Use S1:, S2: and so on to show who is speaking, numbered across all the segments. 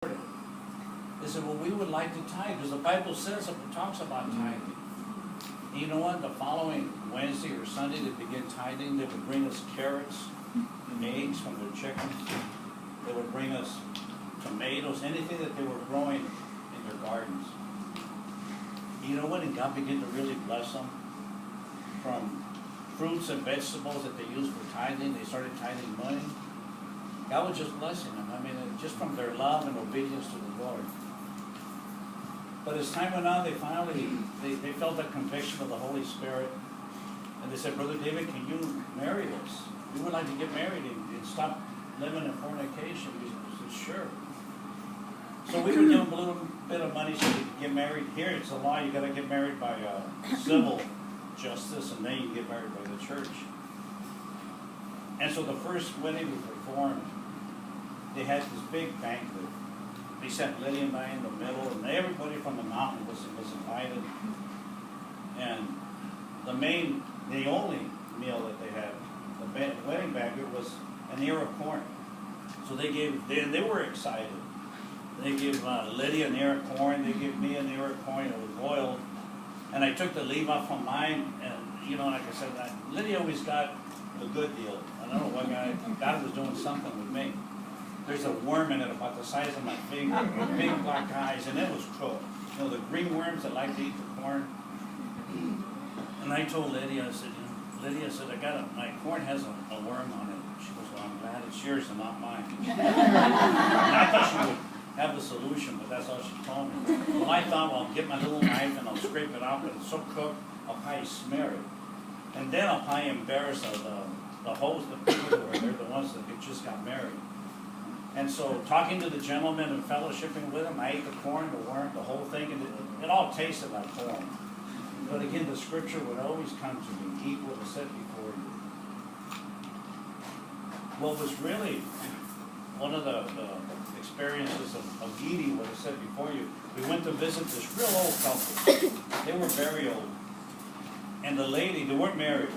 S1: They said, well, we would like to tithe, because the Bible says it talks about tithing. And you know what? The following Wednesday or Sunday, they begin tithing. They would bring us carrots and eggs from their chickens. They would bring us tomatoes, anything that they were growing in their gardens. You know what? And God began to really bless them. From fruits and vegetables that they used for tithing, they started tithing money. God was just blessing them. I mean, just from their love and obedience to the Lord. But as time went on, they finally, they felt that conviction of the Holy Spirit. And they said, Brother David, can you marry us? We would like to get married and stop living in fornication. We said, sure. So we would give them a little bit of money so they could get married. Here it's a law, you got to get married by civil justice, and then you get married by the church. And so the first wedding we performed, they had this big banquet. They sat Lydia and I in the middle, and everybody from the mountain was invited. And the only meal that they had, the wedding banquet, was an ear of corn. So they were excited. They gave Lydia an ear of corn. They gave me an ear of corn. It was boiled. And I took the leaf off of mine, and you know, like I said, Lydia always got a good deal. I don't know why God was doing something with me. There's a worm in it about the size of my finger, with big black eyes, and it was cooked. You know, the green worms that like to eat the corn. And I told Lydia, I said, Lydia said, my corn has a worm on it. She goes, well, I'm glad it's yours and not mine. And I thought she would have the solution, but that's all she told me. Well, I thought, well, I'll get my little knife and I'll scrape it out, but it's so cooked, I'll probably smear it. And then I'll probably embarrass the host, the people who were there, the ones that just got married. And so, talking to the gentleman and fellowshipping with him, I ate the corn, the worm, the whole thing, and it all tasted like corn. But again, the scripture would always come to me, eat what is set before you. What was really one of the experiences of eating what is set before you, we went to visit this real old couple. They were very old. And the lady, they weren't married.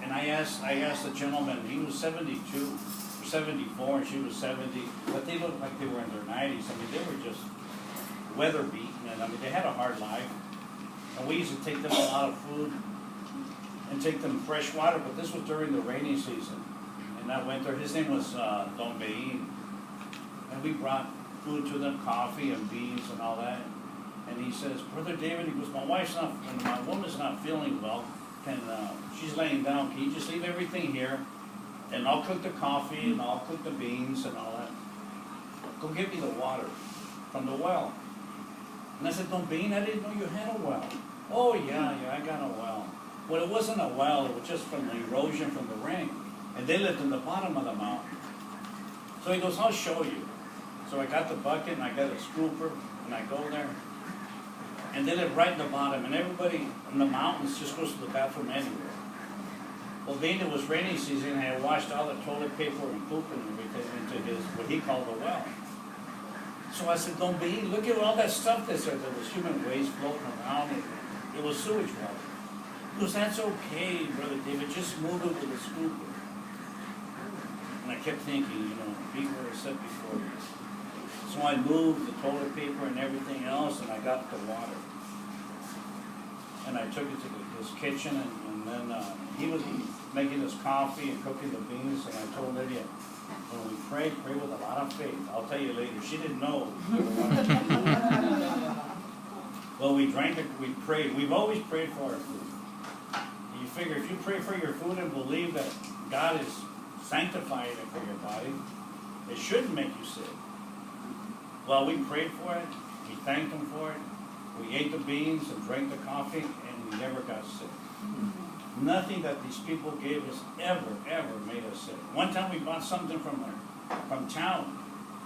S1: And I asked the gentleman, he was 72. 74 and she was 70, but they looked like they were in their 90s. I mean, they were just weather beaten, and I mean, they had a hard life. And we used to take them a lot of food and take them fresh water, but this was during the rainy season. And that winter, his name was Don Bein. And we brought food to them, coffee and beans and all that. And he says, Brother David, he goes, my woman's not feeling well. She's laying down. Can you just leave everything here? And I'll cook the coffee, and I'll cook the beans and all that. Go get me the water from the well. And I said, Don Bean, I didn't know you had a well. Oh, yeah, I got a well. Well, it wasn't a well. It was just from the erosion from the rain. And they lived in the bottom of the mountain. So he goes, I'll show you. So I got the bucket, and I got a scooper, and I go there. And they live right in the bottom. And everybody in the mountains just goes to the bathroom anywhere. Well, being it was rainy season, I had washed all the toilet paper and poop and everything into what he called the well. So I said, Don Bean, look at all that stuff that's there. There was human waste floating around. It was sewage water. He goes, that's okay, Brother David, just move it with a scooper. And I kept thinking, you know, be where it's set before you. So I moved the toilet paper and everything else, and I got the water. And I took it to his kitchen, and then he was making his coffee and cooking the beans, and I told Lydia, when we pray with a lot of faith. I'll tell you later, she didn't know. Well, we drank it, we prayed. We've always prayed for our food. And you figure if you pray for your food and believe that God is sanctifying it for your body, it shouldn't make you sick. Well, we prayed for it, we thanked Him for it, we ate the beans and drank the coffee, and we never got sick. Nothing that these people gave us ever made us sick. One time we bought something from town,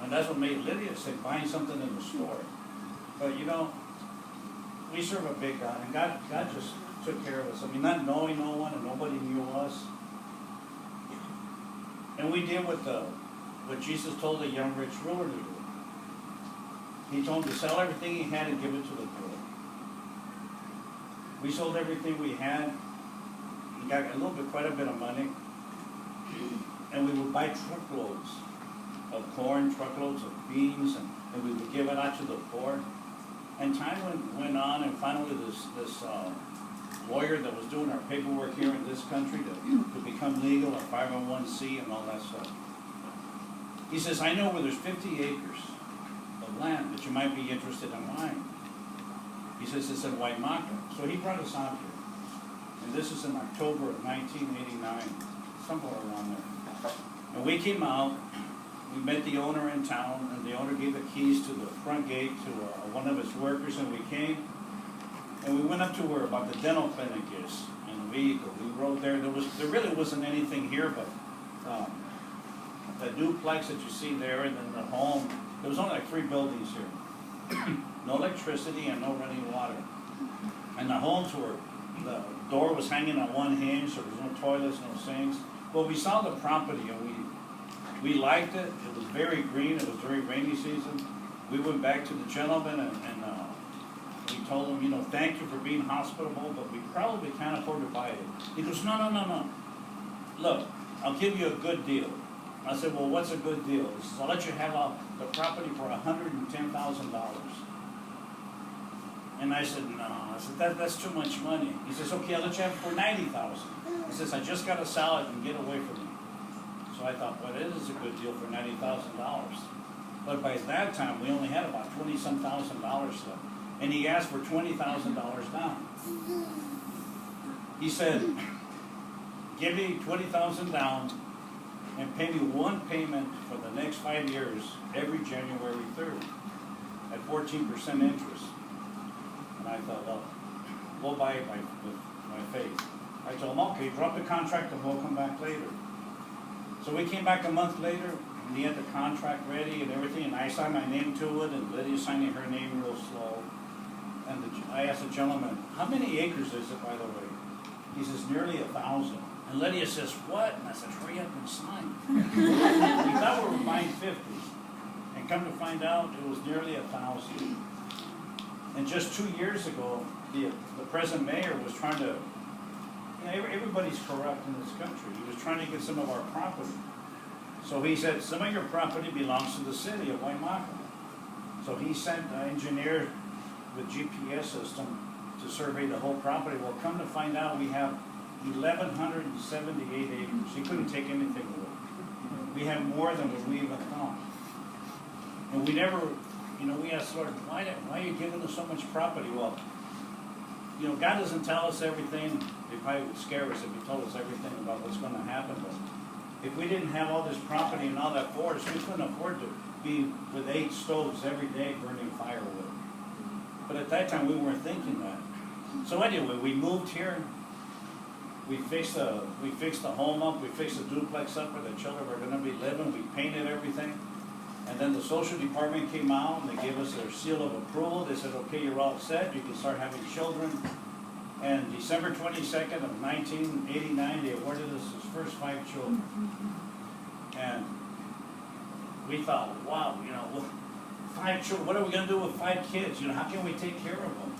S1: and that's what made Lydia sick, buying something in the store. But you know, we serve a big God, and God just took care of us. I mean, not knowing no one, and nobody knew us. And we did what Jesus told the young rich ruler to do. He told him to sell everything he had and give it to the poor. We sold everything we had. He got quite a bit of money. And we would buy truckloads of corn, truckloads of beans, and we would give it out to the poor. And time went on, and finally this lawyer that was doing our paperwork here in this country to become legal, our 501c and all that stuff, he says, I know where there's 50 acres of land that you might be interested in buying. He says it's in Guaymaca. So he brought us out here. And this is in October of 1989, somewhere around there. And we came out, we met the owner in town, and the owner gave the keys to the front gate to one of his workers, and we came, and we went up to where about the dental clinic is in a vehicle. We rode there. There really wasn't anything here but the duplex that you see there, and then the home. There was only like 3 buildings here. No electricity and no running water. And the homes were, the door was hanging on one hinge, there was no toilets, no sinks. Well, we saw the property and we liked it. It was very green. It was very rainy season. We went back to the gentleman and we told him, you know, thank you for being hospitable, but we probably can't afford to buy it. He goes, no. Look, I'll give you a good deal. I said, well, what's a good deal? He says, I'll let you have the property for $110,000. And I said, no. I said, that's too much money. He says, okay, I'll let you have it for $90,000. He says, I just got to sell it and get away from you. So I thought, well, it is a good deal for $90,000. But by that time, we only had about $20-some thousand left. And he asked for $20,000 down. He said, give me $20,000 down and pay me one payment for the next 5 years every January 3rd at 14% interest. And I thought, well, we'll buy it with my faith. I told him, okay, drop the contract and we'll come back later. So we came back a month later, and he had the contract ready and everything, and I signed my name to it, and Lydia signing her name real slow. And I asked the gentleman, how many acres is it, by the way? He says, nearly 1,000. And Lydia says, what? And I said, hurry up and sign. We thought we were buying 50. And come to find out, it was nearly 1,000. And just 2 years ago, the present mayor was trying to, you know, everybody's corrupt in this country. He was trying to get some of our property. So he said, some of your property belongs to the city of Guaymaca. So he sent an engineer with GPS system to survey the whole property. Well, come to find out, we have 1,178 acres. He couldn't take anything away. We have more than what we even thought. And we never, you know, we asked, Lord, why are you giving us so much property? Well, you know, God doesn't tell us everything. It probably would scare us if He told us everything about what's going to happen. But if we didn't have all this property and all that forest, we couldn't afford to be with 8 stoves every day burning firewood. But at that time, we weren't thinking that. So anyway, we moved here. We fixed the home up. We fixed the duplex up where the children were going to be living. We painted everything. And then the social department came out and they gave us their seal of approval. They said, okay, you're all set. You can start having children. And December 22nd of 1989, they awarded us his first 5 children. And we thought, wow, you know, 5 children, what are we going to do with 5 kids? You know, how can we take care of them?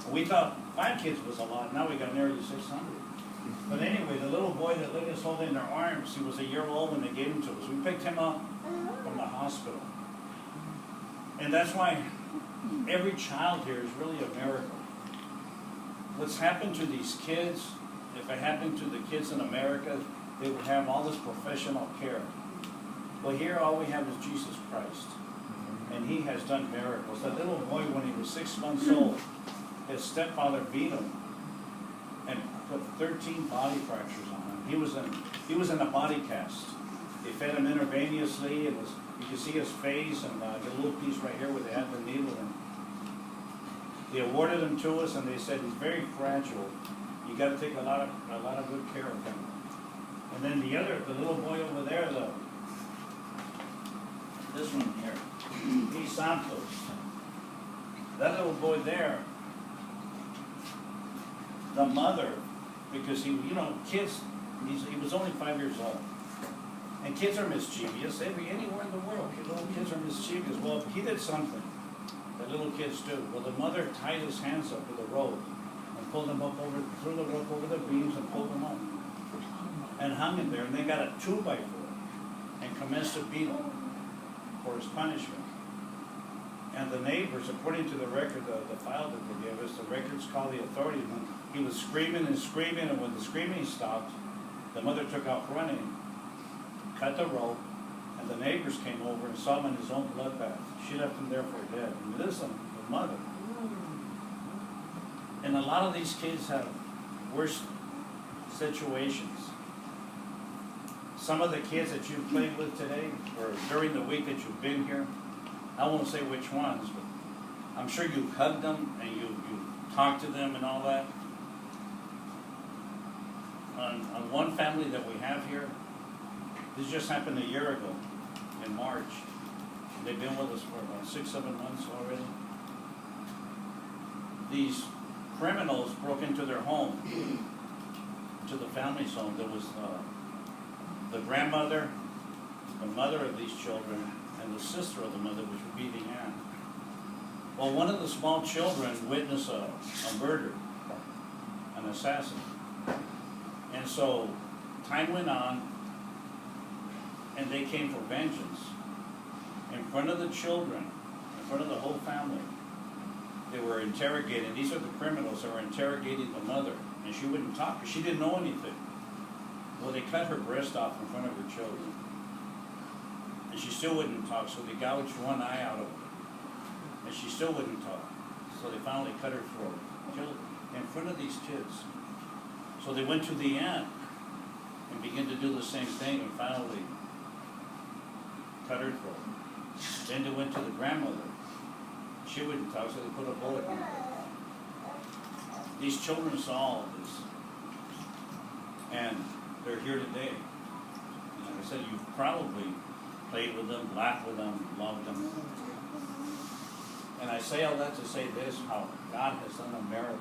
S1: And we thought 5 kids was a lot. Now we got nearly 600. But anyway, the little boy that Lydia's holding in their arms, he was a year old when they gave him to us. We picked him up from the hospital. And that's why every child here is really a miracle. What's happened to these kids, if it happened to the kids in America, they would have all this professional care. Well, here all we have is Jesus Christ. And He has done miracles. That little boy, when he was 6 months old, his stepfather beat him and put 13 body fractures on him. He was in a body cast. They fed him intravenously. You could see his face and the little piece right here where they had the needle in. They awarded him to us, and they said he's very fragile. You got to take a lot of good care of him. And then the little boy over there, this one here, he's Santos. That little boy there, the mother, because he, you know, kids, he was only 5 years old. And kids are mischievous. Anywhere in the world, little kids are mischievous. Well, he did something that little kids do. Well, the mother tied his hands up with a rope and pulled him up threw the rope over the beams and pulled him up. And hung him there. And they got a 2x4 and commenced to beat him. for his punishment. And the neighbors, according to the record, the file that they gave us, the records called the authorities. When he was screaming and screaming, and when the screaming stopped, the mother took off running, cut the rope, and the neighbors came over and saw him in his own bloodbath. She left him there for dead. And listen, the mother. And a lot of these kids have worse situations. Some of the kids that you've played with today, or during the week that you've been here, I won't say which ones, but I'm sure you've hugged them and you talked to them and all that. On one family that we have here, this just happened a year ago in March. They've been with us for about 6-7 months already. These criminals broke into their home, to the family's home. There was the grandmother, the mother of these children, and the sister of the mother, which would be the aunt. Well, one of the small children witnessed a murder, an assassin. And so time went on, and they came for vengeance. In front of the children, in front of the whole family, they were interrogating. These are the criminals that were interrogating the mother, and she wouldn't talk because she didn't know anything. Well, they cut her breast off in front of her children, and she still wouldn't talk, so they gouged one eye out of her, and she still wouldn't talk. So they finally cut her throat, killed her in front of these kids. So they went to the aunt and began to do the same thing, and finally cut her throat. Then they went to the grandmother. She wouldn't talk, so they put a bullet in her. These children saw all of this, and they're here today. And like I said, you've probably played with them, laughed with them, loved them. And I say all that to say this, how God has done a miracle.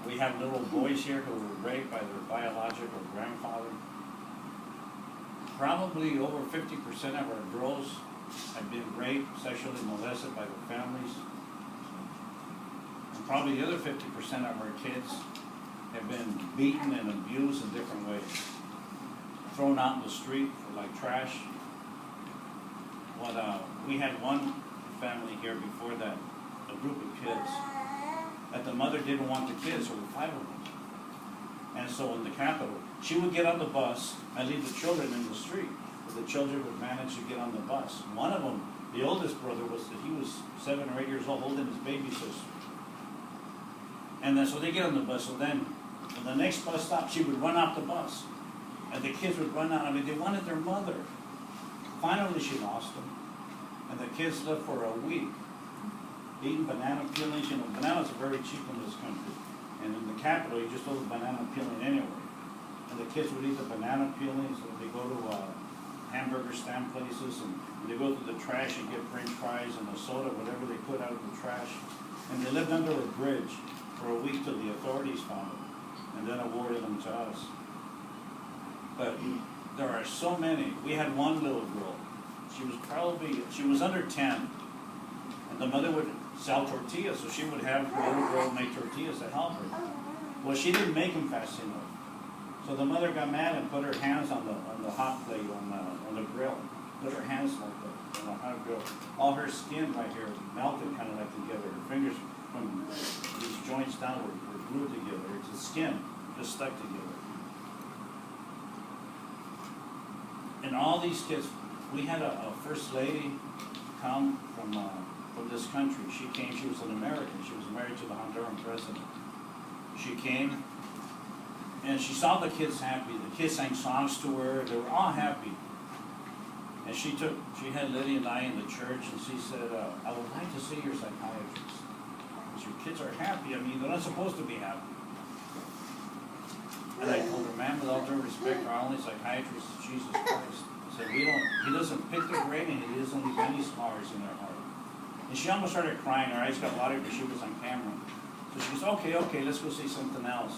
S1: We have little boys here who were raped by their biological grandfather. Probably over 50% of our girls have been raped, sexually molested by their families. And probably the other 50% of our kids have been beaten and abused in different ways. Thrown out in the street for like trash. We had one family here before that, a group of kids, that the mother didn't want the kids, there were 5 of them. And so in the capital, she would get on the bus and leave the children in the street. But the children would manage to get on the bus. One of them, the oldest brother, he was 7 or 8 years old, holding his baby sister. And then so they get on the bus, so then when the next bus stop, she would run off the bus. And the kids would run out. I mean, they wanted their mother. Finally, she lost them. And the kids lived for a week, eating banana peelings. You know, bananas are very cheap in this country. And in the capital, you just throw the banana peeling anyway. And the kids would eat the banana peelings, and they go to hamburger stand places, and they go to the trash and get French fries and a soda, whatever they put out of the trash. And they lived under a bridge for a week till the authorities found them, and then awarded them to us. But there are so many. We had one little girl. She was under 10, and the mother would sell tortillas, so she would have her little girl make tortillas to help her. Well, she didn't make them fast enough, so the mother got mad and put her hands on the hot plate on the grill. Put her hands like that on the hot grill. All her skin right here melted kind of like together. Her fingers from these joints down were glued together. It's the skin just stuck together. And all these kids. We had a first lady come from this country. She came, she was an American. She was married to the Honduran president. She came, and she saw the kids happy. The kids sang songs to her. They were all happy. And she had Lydia and I in the church, and she said, I would like to see your psychiatrist. Because your kids are happy. I mean, they're not supposed to be happy. And I told her, ma'am, with all due respect, our only psychiatrist is Jesus Christ. He doesn't pick their brain, and he doesn't leave any scars in their heart. And she almost started crying. Her eyes got watery because she was on camera. So she goes, okay, let's go see something else.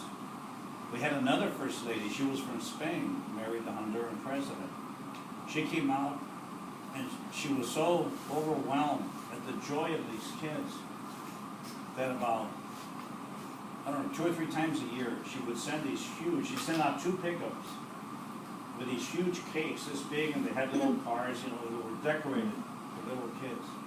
S1: We had another first lady. She was from Spain, married the Honduran president. She came out, and she was so overwhelmed at the joy of these kids that about, 2 or 3 times a year, she would send she sent out 2 pickups with these huge cakes this big, and they had little cars, they were
S2: decorated for little kids.